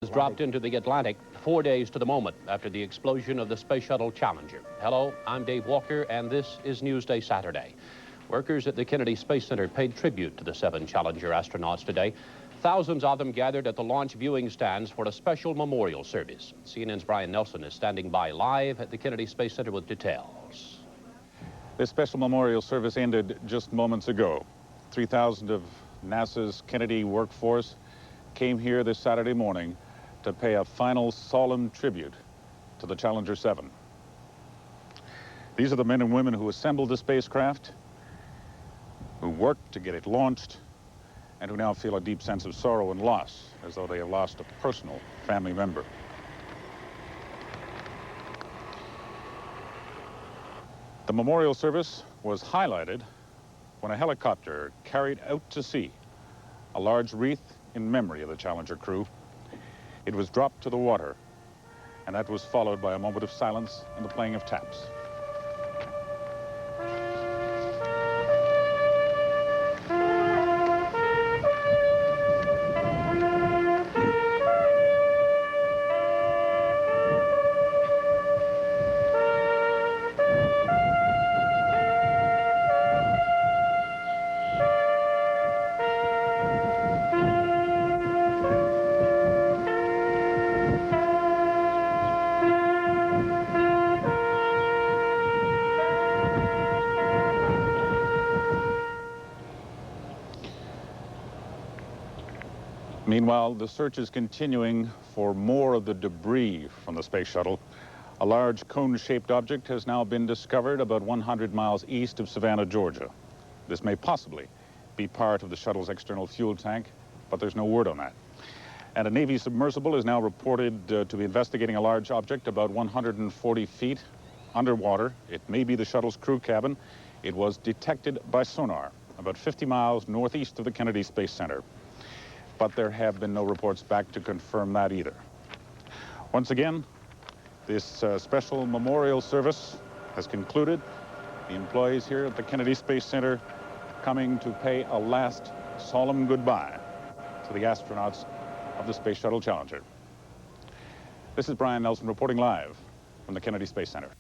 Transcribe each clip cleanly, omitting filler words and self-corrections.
has dropped into the Atlantic 4 days to the moment after the explosion of the Space Shuttle Challenger. Hello, I'm Dave Walker, and this is Newsday Saturday. Workers at the Kennedy Space Center paid tribute to the 7 Challenger astronauts today. Thousands of them gathered at the launch viewing stands for a special memorial service. CNN's Brian Nelson is standing by live at the Kennedy Space Center with details. This special memorial service ended just moments ago. 3,000 of NASA's Kennedy workforce came here this Saturday morning to pay a final solemn tribute to the Challenger 7. These are the men and women who assembled the spacecraft, who worked to get it launched, and who now feel a deep sense of sorrow and loss, as though they have lost a personal family member. The memorial service was highlighted when a helicopter carried out to sea a large wreath in memory of the Challenger crew. It was dropped to the water, and that was followed by a moment of silence and the playing of taps. Meanwhile, the search is continuing for more of the debris from the space shuttle. A large cone-shaped object has now been discovered about 100 miles east of Savannah, Georgia. This may possibly be part of the shuttle's external fuel tank, but there's no word on that. And a Navy submersible is now reported to be investigating a large object about 140 feet underwater. It may be the shuttle's crew cabin. It was detected by sonar about 50 miles northeast of the Kennedy Space Center. But there have been no reports back to confirm that either. Once again, this special memorial service has concluded. The employees here at the Kennedy Space Center coming to pay a last solemn goodbye to the astronauts of the Space Shuttle Challenger. This is Brian Nelson reporting live from the Kennedy Space Center.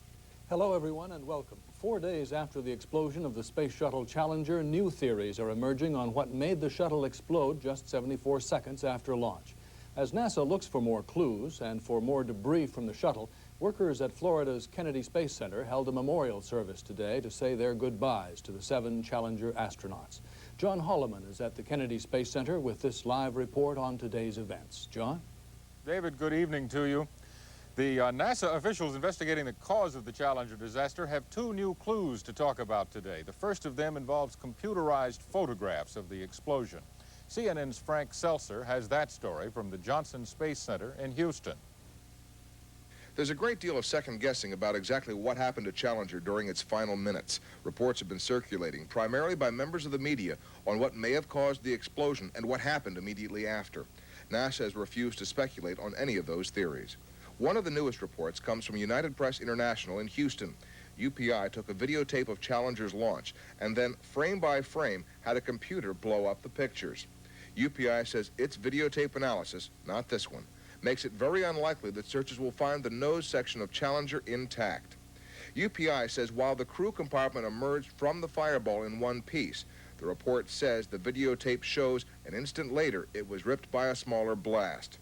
Hello, everyone, and welcome. 4 days after the explosion of the Space Shuttle Challenger, new theories are emerging on what made the shuttle explode just 74 seconds after launch. As NASA looks for more clues and for more debris from the shuttle, workers at Florida's Kennedy Space Center held a memorial service today to say their goodbyes to the 7 Challenger astronauts. John Holloman is at the Kennedy Space Center with this live report on today's events. John? David, good evening to you. The NASA officials investigating the cause of the Challenger disaster have 2 new clues to talk about today. The first of them involves computerized photographs of the explosion. CNN's Frank Seltzer has that story from the Johnson Space Center in Houston. There's a great deal of second-guessing about exactly what happened to Challenger during its final minutes. Reports have been circulating, primarily by members of the media, on what may have caused the explosion and what happened immediately after. NASA has refused to speculate on any of those theories. One of the newest reports comes from United Press International in Houston. UPI took a videotape of Challenger's launch and then, frame by frame, had a computer blow up the pictures. UPI says its videotape analysis, not this one, makes it very unlikely that searchers will find the nose section of Challenger intact. UPI says while the crew compartment emerged from the fireball in one piece, the report says the videotape shows an instant later it was ripped by a smaller blast.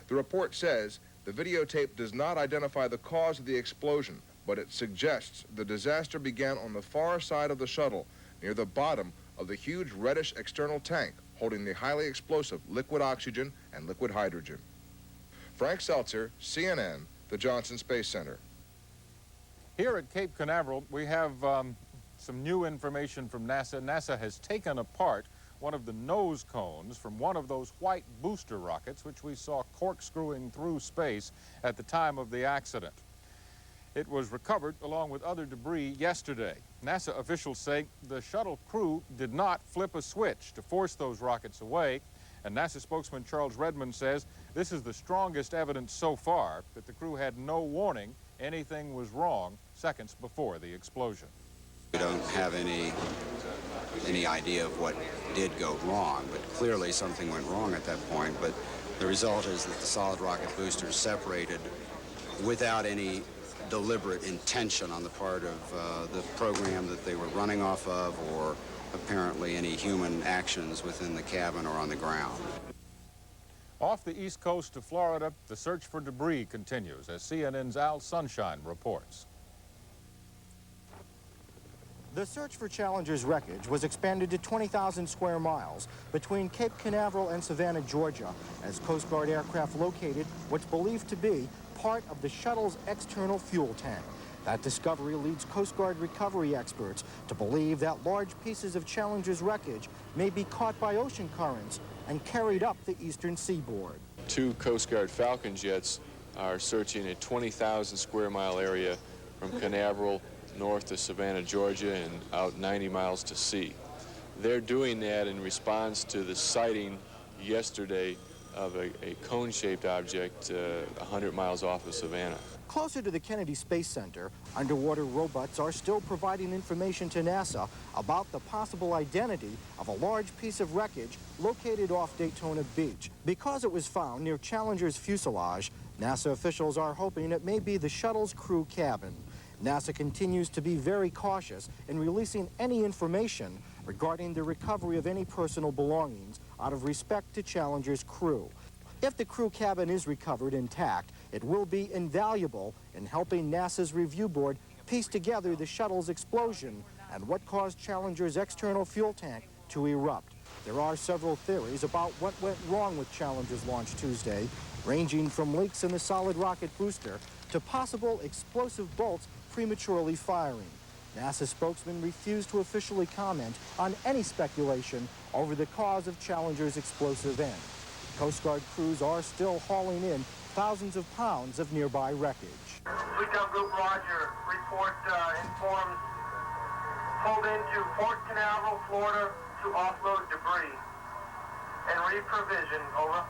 The report says the videotape does not identify the cause of the explosion, but it suggests the disaster began on the far side of the shuttle, near the bottom of the huge reddish external tank holding the highly explosive liquid oxygen and liquid hydrogen. Frank Seltzer, CNN, the Johnson Space Center. Here at Cape Canaveral, we have some new information from NASA. NASA has taken apart one of the nose cones from one of those white booster rockets which we saw corkscrewing through space at the time of the accident. It was recovered along with other debris yesterday. NASA officials say the shuttle crew did not flip a switch to force those rockets away, and NASA spokesman Charles Redmond says this is the strongest evidence so far that the crew had no warning anything was wrong seconds before the explosion. We don't have any idea of what did go wrong, but clearly something went wrong at that point. But The result is that the solid rocket boosters separated without any deliberate intention on the part of the program that they were running off of, or apparently any human actions within the cabin or on the ground. Off the east coast of Florida, the search for debris continues, as CNN's Al Sunshine reports. The search for Challenger's wreckage was expanded to 20,000 square miles between Cape Canaveral and Savannah, Georgia, as Coast Guard aircraft located what's believed to be part of the shuttle's external fuel tank. That discovery leads Coast Guard recovery experts to believe that large pieces of Challenger's wreckage may be caught by ocean currents and carried up the eastern seaboard. 2 Coast Guard Falcon jets are searching a 20,000 square mile area from Canaveral north to Savannah, Georgia, and out 90 miles to sea. They're doing that in response to the sighting yesterday of a cone-shaped object 100 miles off of Savannah. Closer to the Kennedy Space Center, underwater robots are still providing information to NASA about the possible identity of a large piece of wreckage located off Daytona Beach. Because it was found near Challenger's fuselage, NASA officials are hoping it may be the shuttle's crew cabin. NASA continues to be very cautious in releasing any information regarding the recovery of any personal belongings out of respect to Challenger's crew. If the crew cabin is recovered intact, it will be invaluable in helping NASA's review board piece together the shuttle's explosion and what caused Challenger's external fuel tank to erupt. There are several theories about what went wrong with Challenger's launch Tuesday, ranging from leaks in the solid rocket booster to possible explosive bolts prematurely firing. NASA spokesman refused to officially comment on any speculation over the cause of Challenger's explosive end. Coast Guard crews are still hauling in thousands of pounds of nearby wreckage. Recon Group Roger, report informs pulled into Port Canaveral, Florida to offload debris and reprovision, over.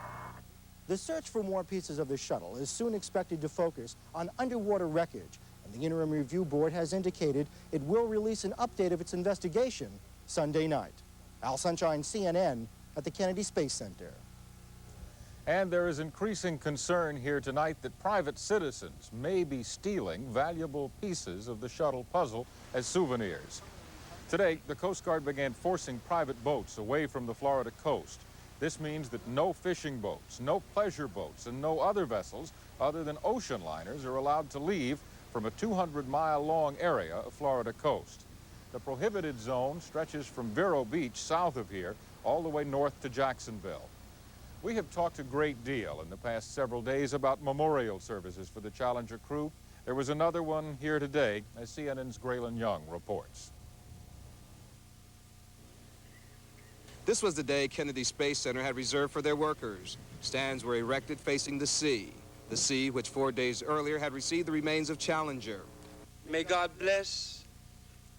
The search for more pieces of the shuttle is soon expected to focus on underwater wreckage, and the Interim Review Board has indicated it will release an update of its investigation Sunday night. Al Sunshine, CNN, at the Kennedy Space Center. And there is increasing concern here tonight that private citizens may be stealing valuable pieces of the shuttle puzzle as souvenirs. Today, the Coast Guard began forcing private boats away from the Florida coast. This means that no fishing boats, no pleasure boats, and no other vessels other than ocean liners are allowed to leave from a 200-mile-long area of Florida coast. The prohibited zone stretches from Vero Beach south of here all the way north to Jacksonville. We have talked a great deal in the past several days about memorial services for the Challenger crew. There was another one here today, as CNN's Graylin Young reports. This was the day Kennedy Space Center had reserved for their workers. Stands were erected facing the sea which 4 days earlier had received the remains of Challenger. May God bless,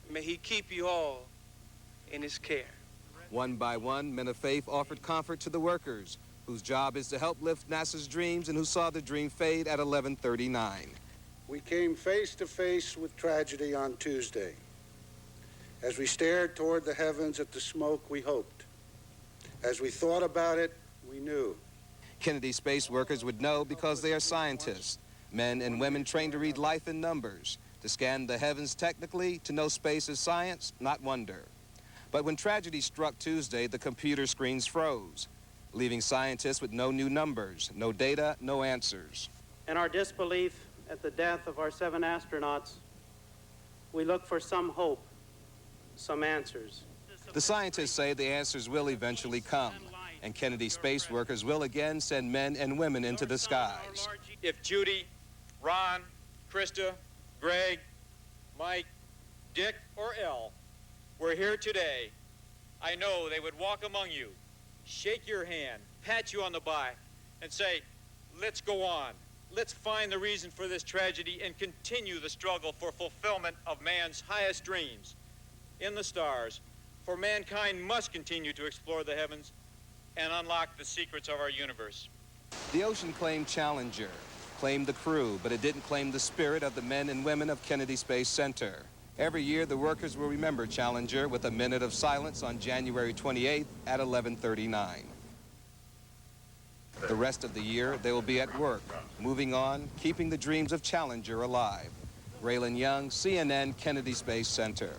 may he keep you all in his care. One by one, men of faith offered comfort to the workers, whose job is to help lift NASA's dreams and who saw the dream fade at 11:39. We came face to face with tragedy on Tuesday. As we stared toward the heavens at the smoke, we hoped. As we thought about it, we knew. Kennedy space workers would know because they are scientists, men and women trained to read life in numbers, to scan the heavens technically, to know space as science, not wonder. But when tragedy struck Tuesday, the computer screens froze, leaving scientists with no new numbers, no data, no answers. In our disbelief at the death of our 7 astronauts, we look for some hope, some answers. The scientists say the answers will eventually come, and Kennedy space workers will again send men and women into the skies. If Judy, Ron, Christa, Greg, Mike, Dick, or Elle were here today, I know they would walk among you, shake your hand, pat you on the back, and say, let's go on. Let's find the reason for this tragedy and continue the struggle for fulfillment of man's highest dreams. In the stars, for mankind must continue to explore the heavens and unlock the secrets of our universe. The ocean claimed Challenger, claimed the crew, but it didn't claim the spirit of the men and women of Kennedy Space Center. Every year, the workers will remember Challenger with a minute of silence on January 28th at 11:39. The rest of the year, they will be at work, moving on, keeping the dreams of Challenger alive. Raylan Young, CNN, Kennedy Space Center.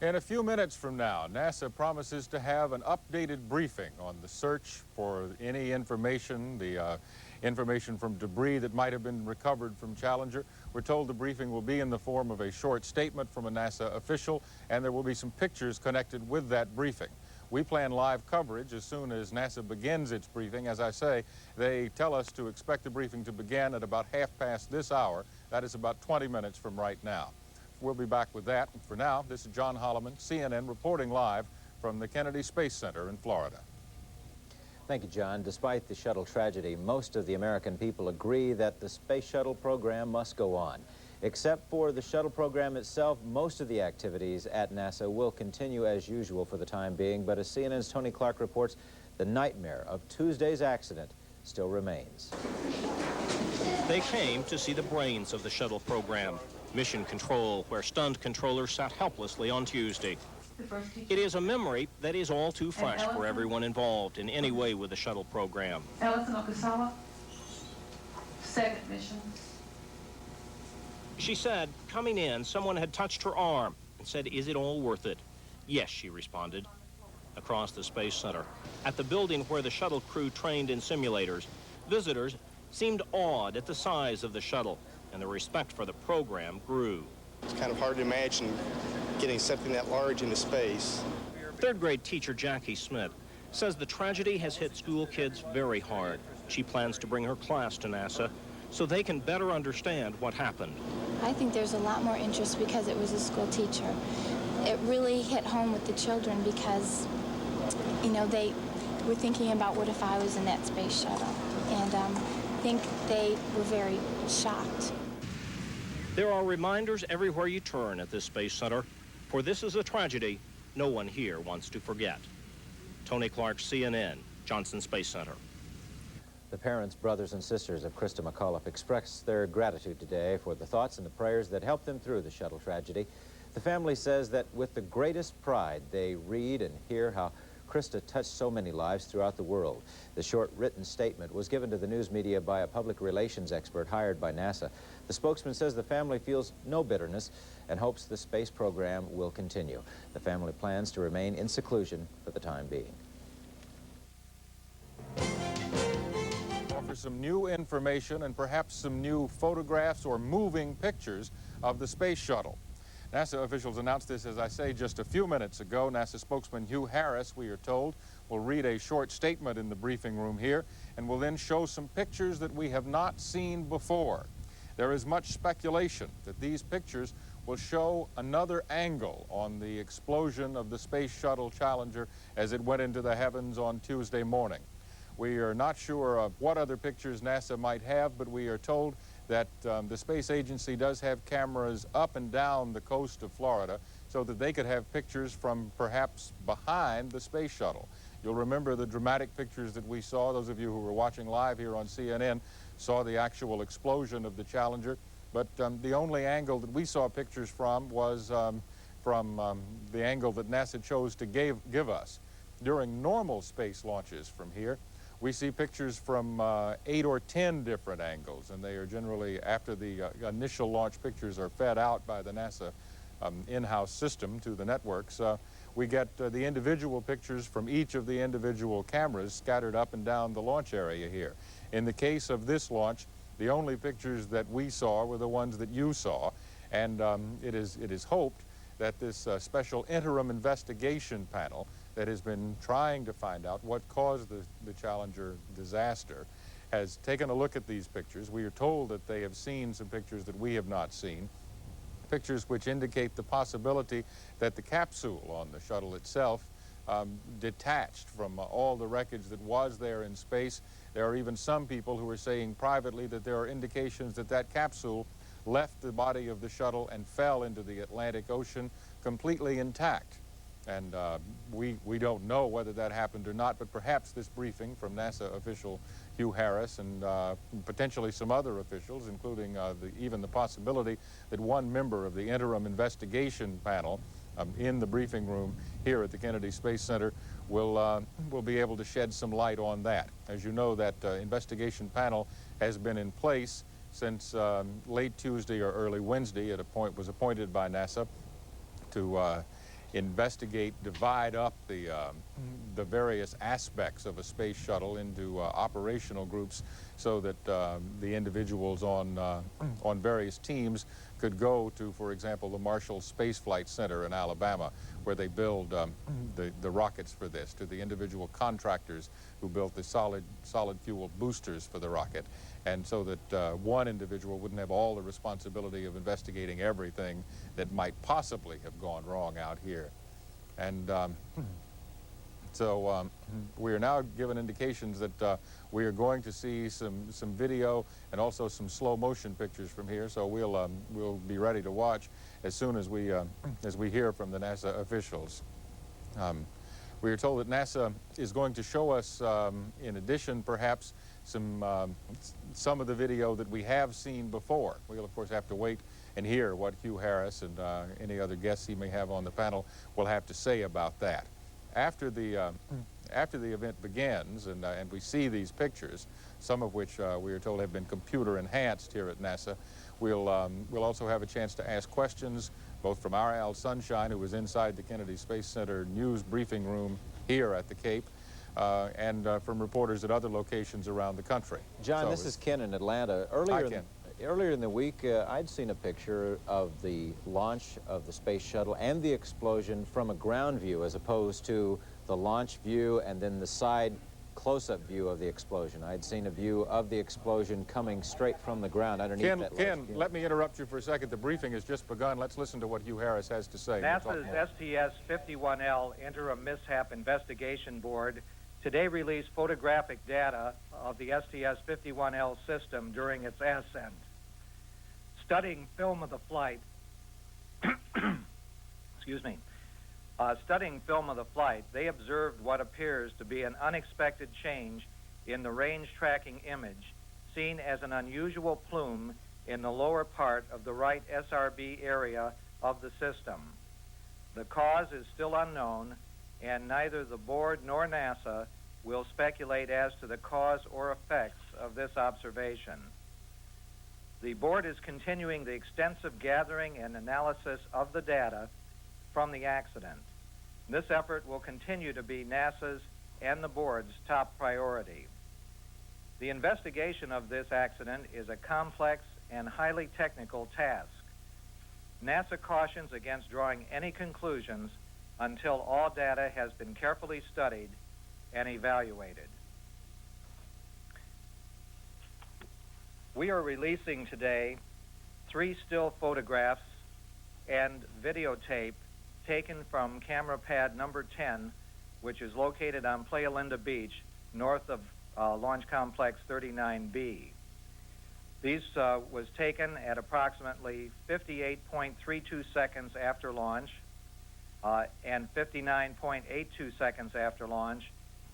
In a few minutes from now, NASA promises to have an updated briefing on the search for any information, the information from debris that might have been recovered from Challenger. We're told the briefing will be in the form of a short statement from a NASA official, and there will be some pictures connected with that briefing. We plan live coverage as soon as NASA begins its briefing. As I say, they tell us to expect the briefing to begin at about 1/2 this hour. That is about 20 minutes from right now. We'll be back with that. For now, this is John Holloman, CNN, reporting live from the Kennedy Space Center in Florida. Thank you, John. Despite the shuttle tragedy, most of the American people agree that the space shuttle program must go on. Except for the shuttle program itself, most of the activities at NASA will continue as usual for the time being, but as CNN's Tony Clark reports, the nightmare of Tuesday's accident still remains. They came to see the brains of the shuttle program, Mission Control, where stunned controllers sat helplessly on Tuesday. It is a memory that is all too fresh for everyone involved in any way with the shuttle program. Ellison, second mission. She said, coming in, someone had touched her arm and said, "Is it all worth it?" "Yes," she responded. Across the Space Center, at the building where the shuttle crew trained in simulators, visitors seemed awed at the size of the shuttle, and the respect for the program grew. It's kind of hard to imagine getting something that large into space. Third-grade teacher Jackie Smith says the tragedy has hit school kids very hard. She plans to bring her class to NASA so they can better understand what happened. I think there's a lot more interest because it was a school teacher. It really hit home with the children because, you know, they were thinking about what if I was in that space shuttle. And I think they were very shocked. There are reminders everywhere you turn at this Space Center, for this is a tragedy no one here wants to forget. Tony Clark, CNN, Johnson Space Center. The parents, brothers, and sisters of Christa McAuliffe expressed their gratitude today for the thoughts and the prayers that helped them through the shuttle tragedy. The family says that with the greatest pride, they read and hear how Christa touched so many lives throughout the world. The short written statement was given to the news media by a public relations expert hired by NASA. The spokesman says the family feels no bitterness and hopes the space program will continue. The family plans to remain in seclusion for the time being. Offer some new information and perhaps some new photographs or moving pictures of the space shuttle. NASA officials announced this, as I say, just a few minutes ago. NASA spokesman Hugh Harris, we are told, will read a short statement in the briefing room here and will then show some pictures that we have not seen before. There is much speculation that these pictures will show another angle on the explosion of the Space Shuttle Challenger as it went into the heavens on Tuesday morning. We are not sure of what other pictures NASA might have, but we are told that the space agency does have cameras up and down the coast of Florida so that they could have pictures from perhaps behind the space shuttle. You'll remember the dramatic pictures that we saw. Those of you who were watching live here on CNN saw the actual explosion of the Challenger, but the only angle that we saw pictures from was from the angle that NASA chose to give us. During normal space launches from here, we see pictures from 8 or 10 different angles, and they are generally, after the initial launch pictures are fed out by the NASA in-house system to the networks, we get the individual pictures from each of the individual cameras scattered up and down the launch area here. In the case of this launch, the only pictures that we saw were the ones that you saw, and it is hoped that this special interim investigation panel that has been trying to find out what caused the Challenger disaster has taken a look at these pictures. We are told that they have seen some pictures that we have not seen, pictures which indicate the possibility that the capsule on the shuttle itself detached from all the wreckage that was there in space. There are even some people who are saying privately that there are indications that that capsule left the body of the shuttle and fell into the Atlantic Ocean completely intact. And we don't know whether that happened or not, but perhaps this briefing from NASA official Hugh Harris and potentially some other officials, including even the possibility that one member of the interim investigation panel in the briefing room here at the Kennedy Space Center will be able to shed some light on that. As you know, that investigation panel has been in place since late Tuesday or early Wednesday. It was appointed by NASA to investigate, divide up the various aspects of a space shuttle into operational groups so that the individuals on various teams could go to, for example, the Marshall Space Flight Center in Alabama, where they build the rockets for this, to the individual contractors who built the solid fuel boosters for the rocket, and so that one individual wouldn't have all the responsibility of investigating everything that might possibly have gone wrong out here. And so we are now given indications that we are going to see some video and also some slow motion pictures from here. So we'll be ready to watch as soon as we hear from the NASA officials. We are told that NASA is going to show us, in addition, perhaps some of the video that we have seen before. We'll of course have to wait and hear what Hugh Harris and any other guests he may have on the panel will have to say about that. After the event begins and we see these pictures, some of which we are told have been computer enhanced here at NASA, we'll also have a chance to ask questions both from our Al Sunshine, who was inside the Kennedy Space Center news briefing room here at the Cape, and from reporters at other locations around the country. John, So this is Ken in Atlanta. Earlier in the week, I'd seen a picture of the launch of the space shuttle and the explosion from a ground view as opposed to the launch view and then the side close-up view of the explosion. I'd seen a view of the explosion coming straight from the ground underneath that. Ken, let me interrupt you for a second. The briefing has just begun. Let's listen to what Hugh Harris has to say. NASA's STS-51-L Interim Mishap Investigation Board today released photographic data of the STS-51-L system during its ascent. Studying film of the flight, studying film of the flight, they observed what appears to be an unexpected change in the range tracking image, seen as an unusual plume in the lower part of the right SRB area of the system. The cause is still unknown, and neither the board nor NASA will speculate as to the cause or effects of this observation. The board is continuing the extensive gathering and analysis of the data from the accident. This effort will continue to be NASA's and the board's top priority. The investigation of this accident is a complex and highly technical task. NASA cautions against drawing any conclusions until all data has been carefully studied and evaluated. We are releasing today 3 still photographs and videotape taken from camera pad number 10, which is located on Playa Linda Beach, north of Launch Complex 39B. These was taken at approximately 58.32 seconds after launch and 59.82 seconds after launch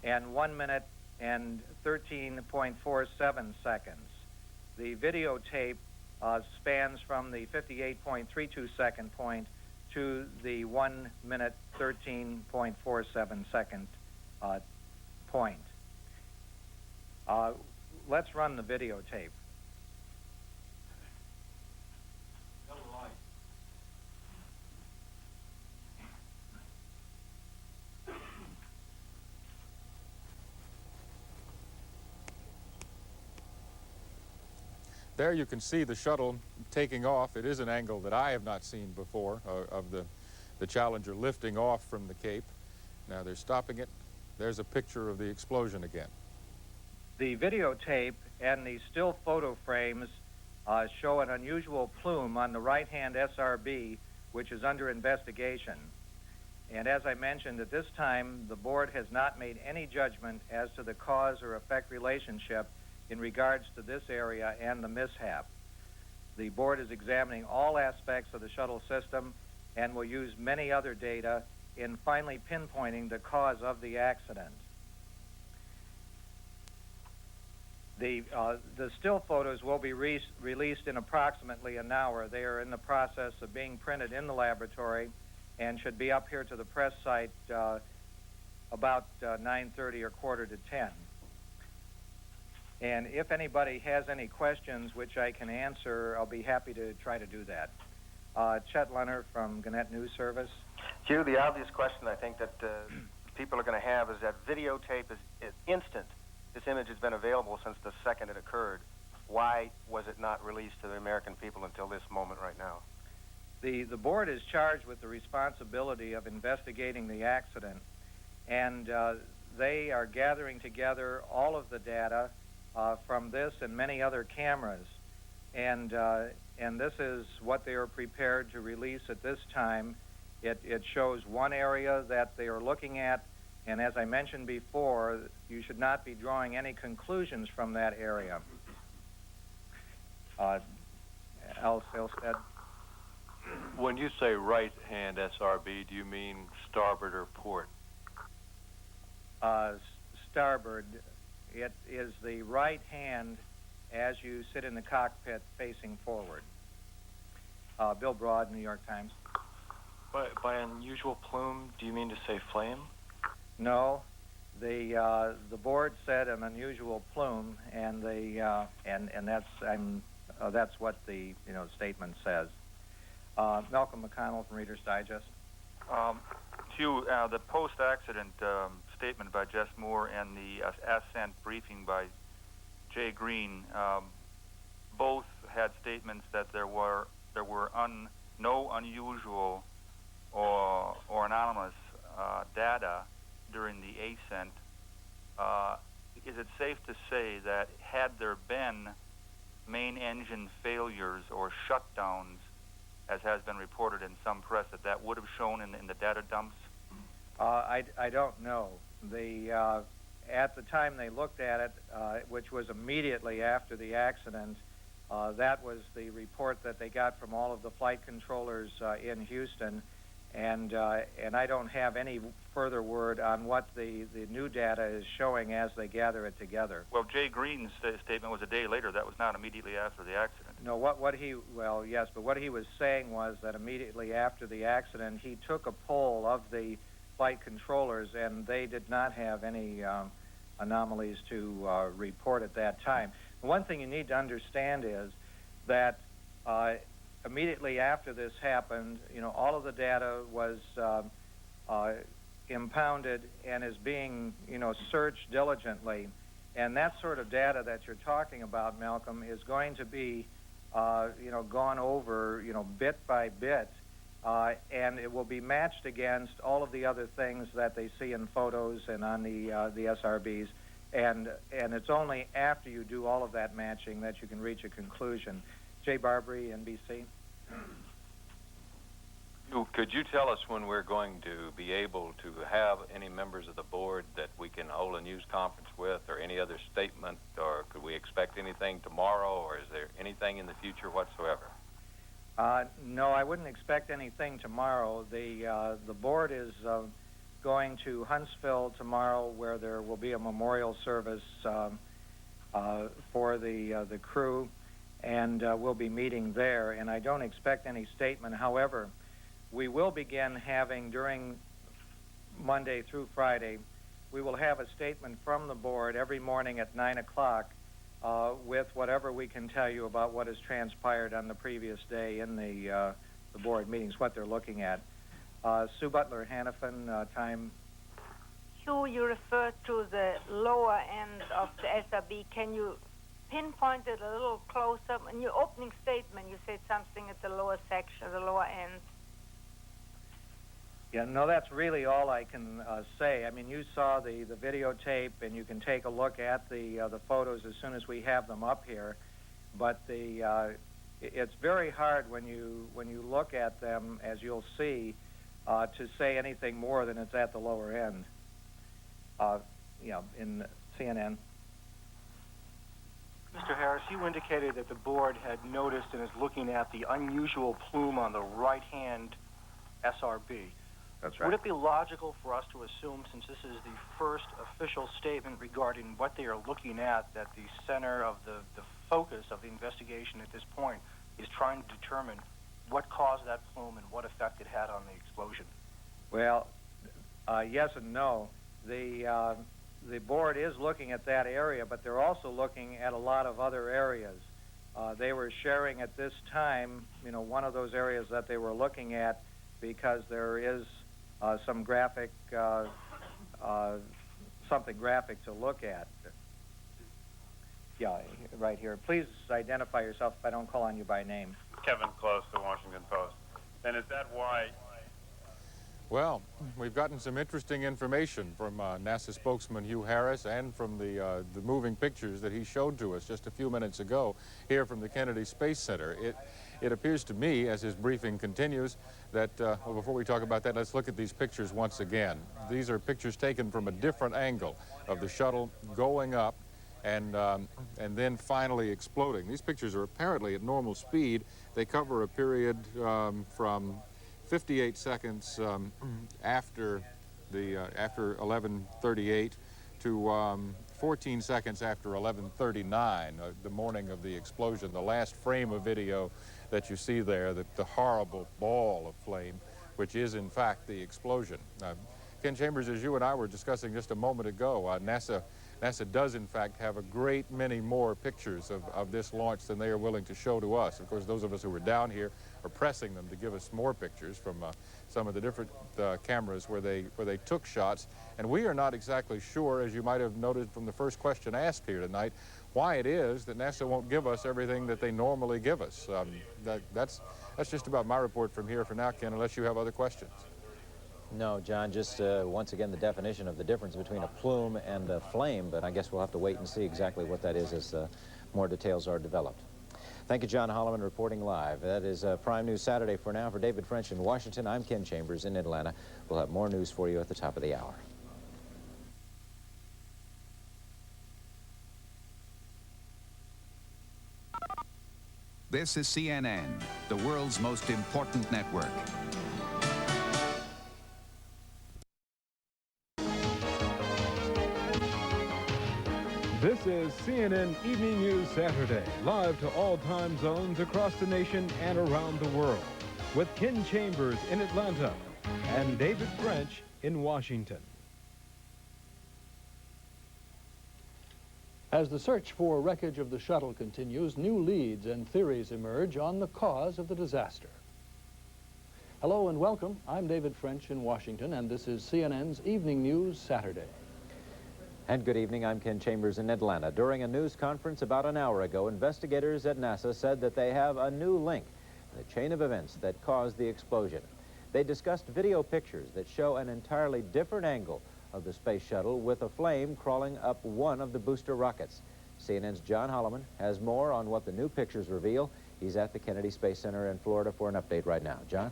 and 1 minute and 13.47 seconds. The videotape spans from the 58.32 second point to the 1 minute 13.47 second point. Let's run the videotape. There you can see the shuttle taking off. It is an angle that I have not seen before of the Challenger lifting off from the Cape. Now they're stopping it. There's a picture of the explosion again. The videotape and the still photo frames show an unusual plume on the right-hand SRB, which is under investigation. And as I mentioned, at this time, the board has not made any judgment as to the cause or effect relationship in regards to this area and the mishap. The board is examining all aspects of the shuttle system and will use many other data in finally pinpointing the cause of the accident. The still photos will be released in approximately an hour. They are in the process of being printed in the laboratory and should be up here to the press site about 9:30 or quarter to 10. And if anybody has any questions which I can answer, I'll be happy to try to do that. Chet Leonard from Gannett News Service. Hugh, the obvious question I think that people are going to have is that videotape is instant. This image has been available since the second it occurred. Why was it not released to the American people until this moment right now? The board is charged with the responsibility of investigating the accident, and they are gathering together all of the data from this and many other cameras, and this is what they are prepared to release at this time. It shows one area that they are looking at, and as I mentioned before, you should not be drawing any conclusions from that area. Al Salstead. When you say right-hand SRB, do you mean starboard or port? Starboard. It is the right hand as you sit in the cockpit facing forward. Bill Broad, New York Times. By unusual plume, do you mean to say flame? No, the board said an unusual plume, and that's what the statement says. Malcolm McConnell from Reader's Digest. Hugh, the post-accident statement by Jess Moore and the ascent briefing by Jay Green both had statements that there were no unusual or anomalous data during the ascent. Is it safe to say that had there been main engine failures or shutdowns, as has been reported in some press, that would have shown in the data dumps? I don't know. At the time they looked at it, which was immediately after the accident, that was the report that they got from all of the flight controllers in Houston, and I don't have any further word on what the new data is showing as they gather it together. Well, Jay Green's statement was a day later. That was not immediately after the accident. No, what he was saying was that immediately after the accident, he took a poll of the flight controllers, and they did not have any anomalies to report at that time. One thing you need to understand is that immediately after this happened, all of the data was impounded and is being, searched diligently. And that sort of data that you're talking about, Malcolm, is going to be, gone over, bit by bit, and it will be matched against all of the other things that they see in photos and on the SRBs. And it's only after you do all of that matching that you can reach a conclusion. Jay Barbary, NBC. Could you tell us when we're going to be able to have any members of the board that we can hold a news conference with, or any other statement, or could we expect anything tomorrow, or is there anything in the future whatsoever? No, I wouldn't expect anything tomorrow. The board is going to Huntsville tomorrow, where there will be a memorial service for the crew, and we'll be meeting there, and I don't expect any statement. However, we will begin having, during Monday through Friday, we will have a statement from the board every morning at 9 o'clock with whatever we can tell you about what has transpired on the previous day in the board meetings, what they're looking at. Sue Butler, Hannafin, Time. Hugh, you referred to the lower end of the SRB. Can you pinpoint it a little closer? In your opening statement, you said something at the lower section, the lower end. Yeah, no, that's really all I can say. I mean, you saw the videotape, and you can take a look at the photos as soon as we have them up here. But it's very hard when you look at them, as you'll see, to say anything more than it's at the lower end. In CNN. Mr. Harris, you indicated that the board had noticed and is looking at the unusual plume on the right-hand SRB. That's right. Would it be logical for us to assume, since this is the first official statement regarding what they are looking at, that the center of the focus of the investigation at this point is trying to determine what caused that plume and what effect it had on the explosion? Well, yes and no. The board is looking at that area, but they're also looking at a lot of other areas. They were sharing at this time, you know, one of those areas that they were looking at because there is some graphic, something graphic to look at. Yeah, right here. Please identify yourself if I don't call on you by name. Kevin Close, the Washington Post. And is that why? Well, we've gotten some interesting information from NASA spokesman Hugh Harris and from the moving pictures that he showed to us just a few minutes ago here from the Kennedy Space Center. It appears to me, as his briefing continues, that, well, before we talk about that, let's look at these pictures once again. These are pictures taken from a different angle of the shuttle going up and then finally exploding. These pictures are apparently at normal speed. They cover a period from 58 seconds after 11:38 to 14 seconds after 11:39, the morning of the explosion. The last frame of video that you see there, the horrible ball of flame, which is in fact the explosion. Ken Chambers, as you and I were discussing just a moment ago, NASA does in fact have a great many more pictures of this launch than they are willing to show to us. Of course, those of us who were down here are pressing them to give us more pictures from some of the different cameras where they took shots. And we are not exactly sure, as you might have noted from the first question asked here tonight, why it is that NASA won't give us everything that they normally give us. That's just about my report from here for now, Ken, unless you have other questions. No, John, just once again the definition of the difference between a plume and a flame, but I guess we'll have to wait and see exactly what that is as more details are developed. Thank you, John Holloman, reporting live. That is Prime News Saturday for now. For David French in Washington, I'm Ken Chambers in Atlanta. We'll have more news for you at the top of the hour. This is CNN, the world's most important network. This is CNN Evening News Saturday, live to all time zones across the nation and around the world, with Ken Chambers in Atlanta and David French in Washington. As the search for wreckage of the shuttle continues, new leads and theories emerge on the cause of the disaster. Hello and welcome. I'm David French in Washington, and this is CNN's Evening News Saturday. And good evening, I'm Ken Chambers in Atlanta. During a news conference about an hour ago, investigators at NASA said that they have a new link in the chain of events that caused the explosion. They discussed video pictures that show an entirely different angle of the space shuttle with a flame crawling up one of the booster rockets. CNN's John Holloman has more on what the new pictures reveal. He's at the Kennedy Space Center in Florida for an update right now. John?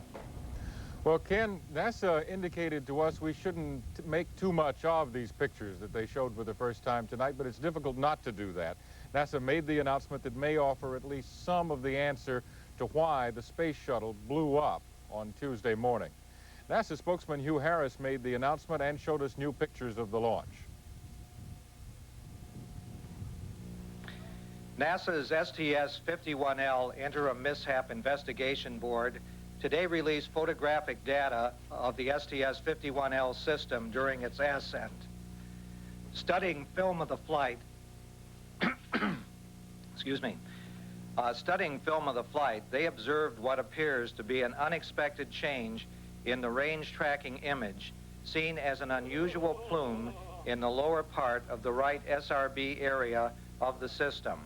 Well, Ken, NASA indicated to us we shouldn't make too much of these pictures that they showed for the first time tonight, but it's difficult not to do that. NASA made the announcement that may offer at least some of the answer to why the space shuttle blew up on Tuesday morning. NASA spokesman Hugh Harris made the announcement and showed us new pictures of the launch. NASA's STS-51-L Interim Mishap Investigation Board today released photographic data of the STS-51-L system during its ascent. Studying film of the flight, studying film of the flight, they observed what appears to be an unexpected change in the range tracking image, seen as an unusual plume in the lower part of the right SRB area of the system.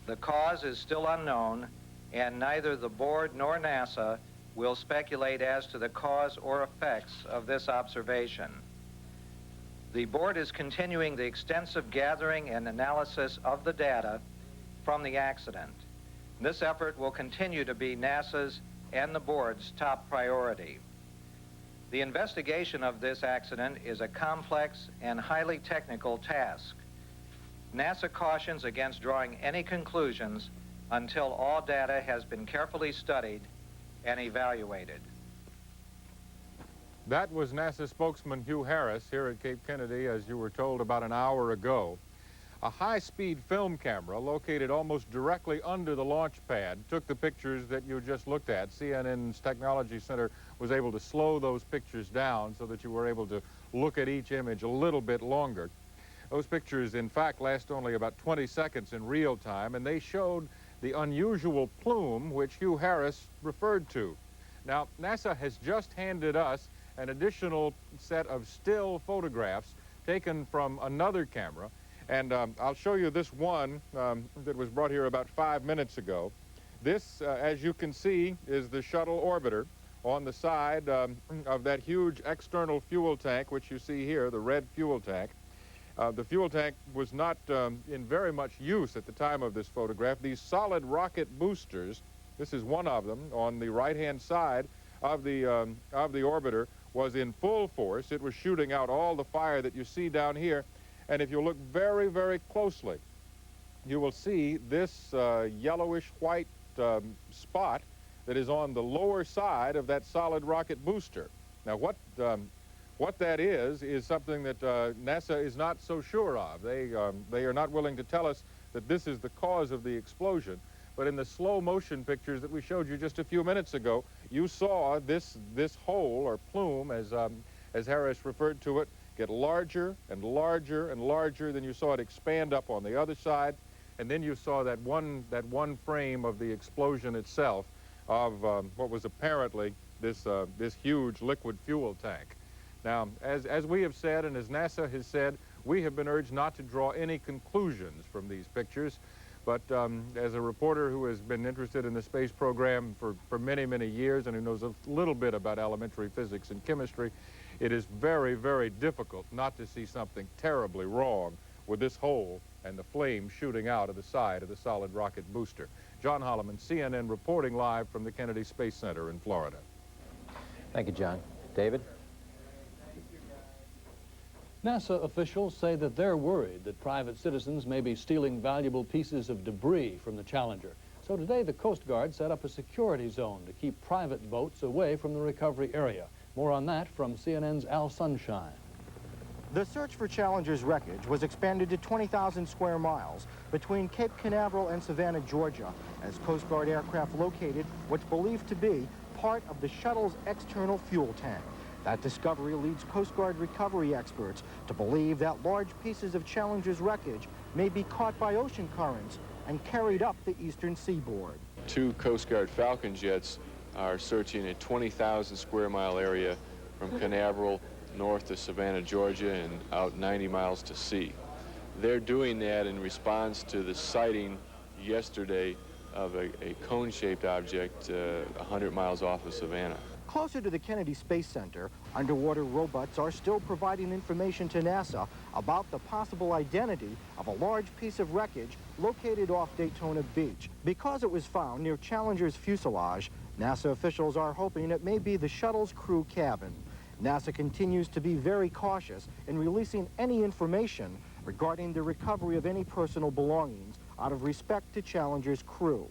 The cause is still unknown, and neither the board nor NASA will speculate as to the cause or effects of this observation. The board is continuing the extensive gathering and analysis of the data from the accident. This effort will continue to be NASA's and the board's top priority. The investigation of this accident is a complex and highly technical task. NASA cautions against drawing any conclusions until all data has been carefully studied and evaluated. That was NASA spokesman Hugh Harris here at Cape Kennedy, as you were told about an hour ago. A high-speed film camera located almost directly under the launch pad took the pictures that you just looked at. CNN's Technology Center was able to slow those pictures down so that you were able to look at each image a little bit longer. Those pictures, in fact, last only about 20 seconds in real time, and they showed the unusual plume which Hugh Harris referred to. Now, NASA has just handed us an additional set of still photographs taken from another camera, and I'll show you this one that was brought here about 5 minutes ago. This, as you can see, is the shuttle orbiter on the side of that huge external fuel tank, which you see here, the red fuel tank. The fuel tank was not in very much use at the time of this photograph. These solid rocket boosters, this is one of them on the right-hand side of the orbiter, was in full force. It was shooting out all the fire that you see down here. And if you look very, very closely, you will see this yellowish-white spot that is on the lower side of that solid rocket booster. Now, what that is something that NASA is not so sure of. They are not willing to tell us that this is the cause of the explosion. But in the slow motion pictures that we showed you just a few minutes ago, you saw this hole or plume, as Harris referred to it, get larger and larger and larger. Then you saw it expand up on the other side, and then you saw that one frame of the explosion itself of what was apparently this huge liquid fuel tank. Now, as we have said, and as NASA has said, we have been urged not to draw any conclusions from these pictures. But as a reporter who has been interested in the space program for many, many years and who knows a little bit about elementary physics and chemistry, it is very, very difficult not to see something terribly wrong with this hole and the flame shooting out of the side of the solid rocket booster. John Holloman, CNN, reporting live from the Kennedy Space Center in Florida. Thank you, John. David? NASA officials say that they're worried that private citizens may be stealing valuable pieces of debris from the Challenger. So today, the Coast Guard set up a security zone to keep private boats away from the recovery area. More on that from CNN's Al Sunshine. The search for Challenger's wreckage was expanded to 20,000 square miles between Cape Canaveral and Savannah, Georgia, as Coast Guard aircraft located what's believed to be part of the shuttle's external fuel tank. That discovery leads Coast Guard recovery experts to believe that large pieces of Challenger's wreckage may be caught by ocean currents and carried up the eastern seaboard. 2 Coast Guard Falcon jets are searching a 20,000 square mile area from Canaveral north to Savannah, Georgia, and out 90 miles to sea. They're doing that in response to the sighting yesterday of a cone-shaped object 100 miles off of Savannah. Closer to the Kennedy Space Center, underwater robots are still providing information to NASA about the possible identity of a large piece of wreckage located off Daytona Beach. Because it was found near Challenger's fuselage, NASA officials are hoping it may be the shuttle's crew cabin. NASA continues to be very cautious in releasing any information regarding the recovery of any personal belongings out of respect to Challenger's crew.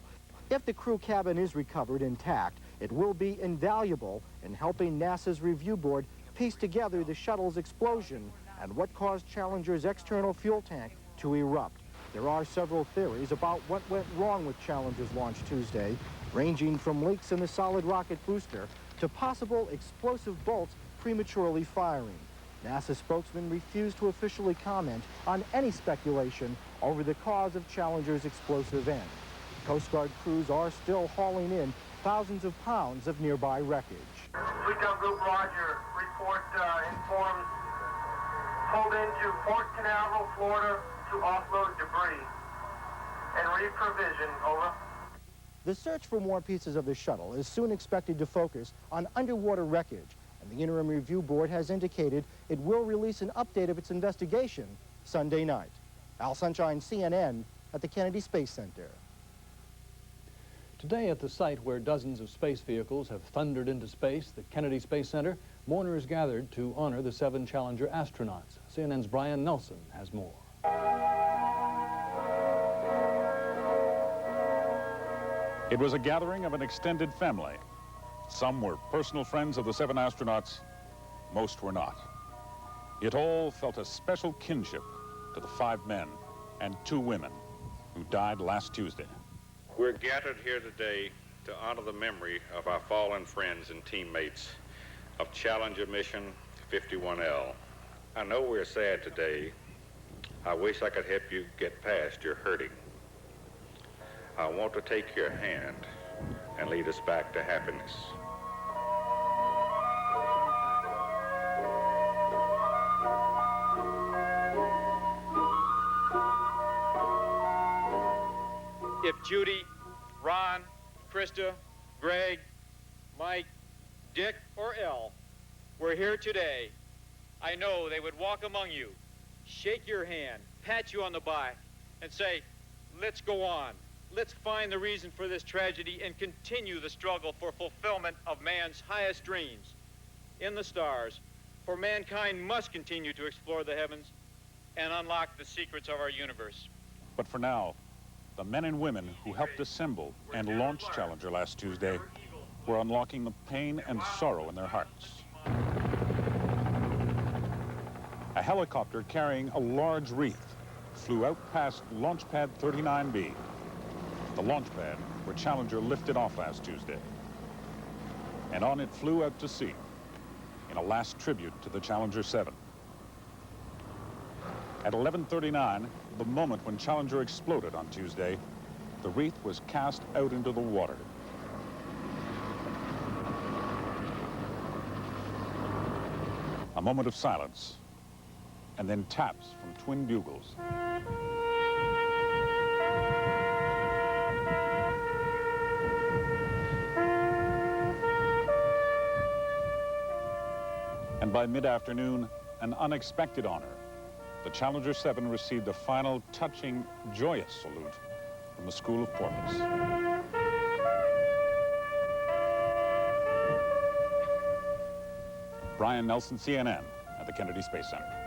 If the crew cabin is recovered intact, it will be invaluable in helping NASA's review board piece together the shuttle's explosion and what caused Challenger's external fuel tank to erupt. There are several theories about what went wrong with Challenger's launch Tuesday, ranging from leaks in the solid rocket booster to possible explosive bolts prematurely firing. NASA spokesman refused to officially comment on any speculation over the cause of Challenger's explosive end. Coast Guard crews are still hauling in thousands of pounds of nearby wreckage. Recon Group Roger, report informs pulled into Port Canaveral, Florida to offload debris and reprovision, over. The search for more pieces of the shuttle is soon expected to focus on underwater wreckage, and the Interim Review Board has indicated it will release an update of its investigation Sunday night. Al Sunshine, CNN, at the Kennedy Space Center. Today at the site where dozens of space vehicles have thundered into space, the Kennedy Space Center, mourners gathered to honor the 7 Challenger astronauts. CNN's Brian Nelson has more. It was a gathering of an extended family. Some were personal friends of the 7 astronauts, most were not. It all felt a special kinship to the 5 men and 2 women who died last Tuesday. We're gathered here today to honor the memory of our fallen friends and teammates of Challenger Mission 51L. I know we're sad today. I wish I could help you get past your hurting. I want to take your hand and lead us back to happiness. If Judy, Ron, Christa, Greg, Mike, Dick, or Elle were here today, I know they would walk among you, shake your hand, pat you on the back, and say, let's go on. Let's find the reason for this tragedy and continue the struggle for fulfillment of man's highest dreams. In the stars, for mankind must continue to explore the heavens and unlock the secrets of our universe. But for now, the men and women who helped assemble and launch Challenger last Tuesday were unlocking the pain and sorrow in their hearts. A helicopter carrying a large wreath flew out past Launch Pad 39B, the launch pad where Challenger lifted off last Tuesday. And on it flew out to sea in a last tribute to the Challenger 7. At 11:39, the moment when Challenger exploded on Tuesday, the wreath was cast out into the water. A moment of silence, and then taps from twin bugles. And by mid-afternoon, an unexpected honor. The Challenger 7 received a final, touching, joyous salute from the School of Porpoise. Brian Nelson, CNN, at the Kennedy Space Center.